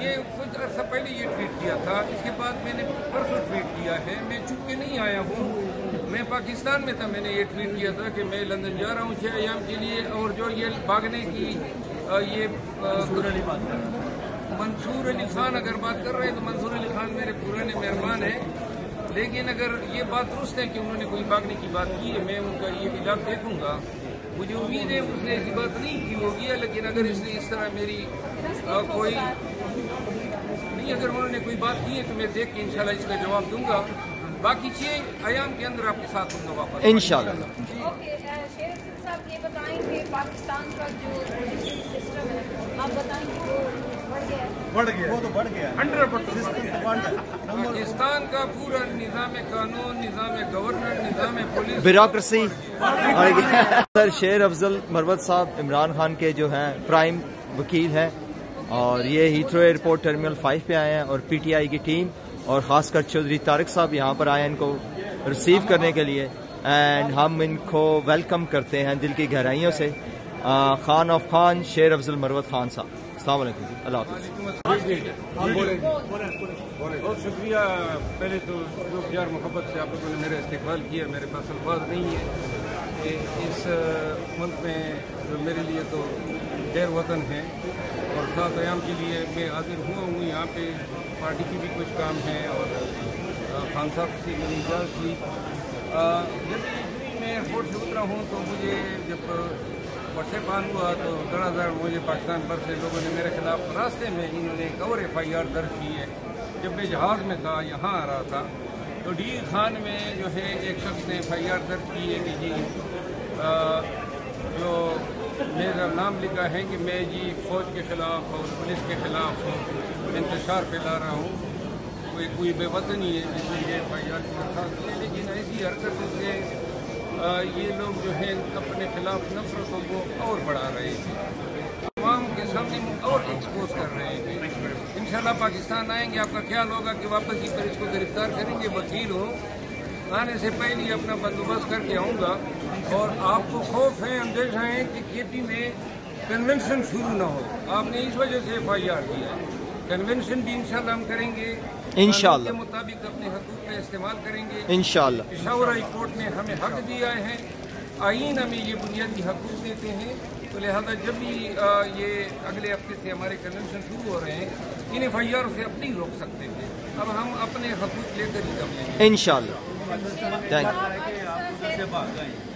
یہ کچھ عرصہ پہلے یہ ٹویٹ کیا تھا، اس کے بعد میں نے پرسوں ٹویٹ کیا ہے. میں چھپ کے نہیں آیا ہوں، میں پاکستان میں تھا. میں نے یہ ٹویٹ کیا تھا کہ میں لندن جا رہا ہوں 6 ایام کے لیے، اور جو یہ بھاگنے کی یہ منصور علی خان اگر بات کر رہے ہیں تو منصور علی خان میرے پرانے مہربان ہیں، لیکن اگر یہ بات درست ہے کہ انہوں نے کوئی بھاگنے کی بات کی ہے، میں ان کا یہ اعلان دیکھوں گا. مجھے امید ہے اس نے ایسی بات نہیں کی ہوگی، لیکن اگر اس نے اس طرح میری کوئی نہیں، اگر انہوں نے کوئی بات کی ہے تو میں دیکھ کے انشاءاللہ اس کا جواب دوں گا. باقی 6 ایام کے اندر آپ کے ساتھ ہوں گا واپس انشاءاللہ. اوکے شیر صاحب، یہ بتائیں کہ پاکستان کا جو سسٹم ہے آپ بتائیں کہ وہ بڑھ گیا؟ وہ تو بڑھ گیا 100%. پاکستان کا پورا نظام قانون، نظام گورنر، نظام پولیس، بیوروکریسی. سر شیر افضل مروت صاحب عمران خان کے جو ہیں پرائم وکیل ہیں، اور یہ ہیتھرو ایئرپورٹ ٹرمینل 5 پہ آئے ہیں، اور پی ٹی آئی کی ٹیم اور خاص کر چودھری طارق صاحب یہاں پر آئے ہیں ان کو ریسیو کرنے کے لیے، اینڈ ہم ان کو ویلکم کرتے ہیں دل کی گہرائیوں سے. خان آف خان شیر افضل مروت خان صاحب، السلام علیکم جی، اللہ حافظ. بہت شکریہ. پہلے تو جو پیار محبت سے آپ لوگوں نے میرا استقبال کیا، میرے پاس الفاظ نہیں ہے کہ اس ملک میں جو میرے لیے تو غیر وطن ہے، اور 7 ایام کے لیے میں حاضر ہوا ہوں. یہاں پہ پارٹی کی بھی کچھ کام ہے، اور خان صاحب سے میری اجازت ہوئی. جب میں ایئرپورٹ سے اترا ہوں تو مجھے جب واٹس ایپ آن ہوا تو مجھے پاکستان پر سے لوگوں نے میرے خلاف راستے میں انہوں نے ایک اور FIR درج کی ہے. جب میں جہاز میں تھا، یہاں آ رہا تھا، تو ڈی خان میں جو ہے ایک شخص نے FIR درج کی ہے کہ جی جو میرا نام لکھا ہے کہ میں جی فوج کے خلاف اور پولیس کے خلاف انتشار پھیلا رہا ہوں، کوئی بے وطنی ہے جس نے یہ FIR کی درخواست کی. لیکن ایسی حرکت سے یہ لوگ جو ہیں اپنے خلاف نفرتوں کو اور بڑھا رہے تھے، عوام کے سامنے اور ایکسپوز کر رہے تھے. انشاءاللہ پاکستان آئیں گے، آپ کا خیال ہوگا کہ واپس ہی پر اس کو گرفتار کریں گے. وکیل ہوں، آنے سے پہلے ہی اپنا بندوبست کر کے آؤں گا. اور آپ کو خوف ہے، اندیشہ ہے کہ KP میں کنونشن شروع نہ ہو. آپ نے اس وجہ سے FIR کیا ہے. کنونشن بھی انشاءاللہ ہم کریں گے، انشاءاللہ کے مطابق اپنے حقوق کا استعمال کریں گے انشاءاللہ. پشاور ہائی کورٹ نے ہمیں حق دیا ہے، آئین ہمیں یہ بنیادی حقوق دیتے ہیں. تو لہذا جب بھی یہ اگلے ہفتے سے ہمارے کنونشن شروع ہو رہے ہیں، ان FIR سے اب نہیں روک سکتے تھے. اب ہم اپنے حقوق لے کر ہی کر لیں گے انشاءاللہ. Thank you.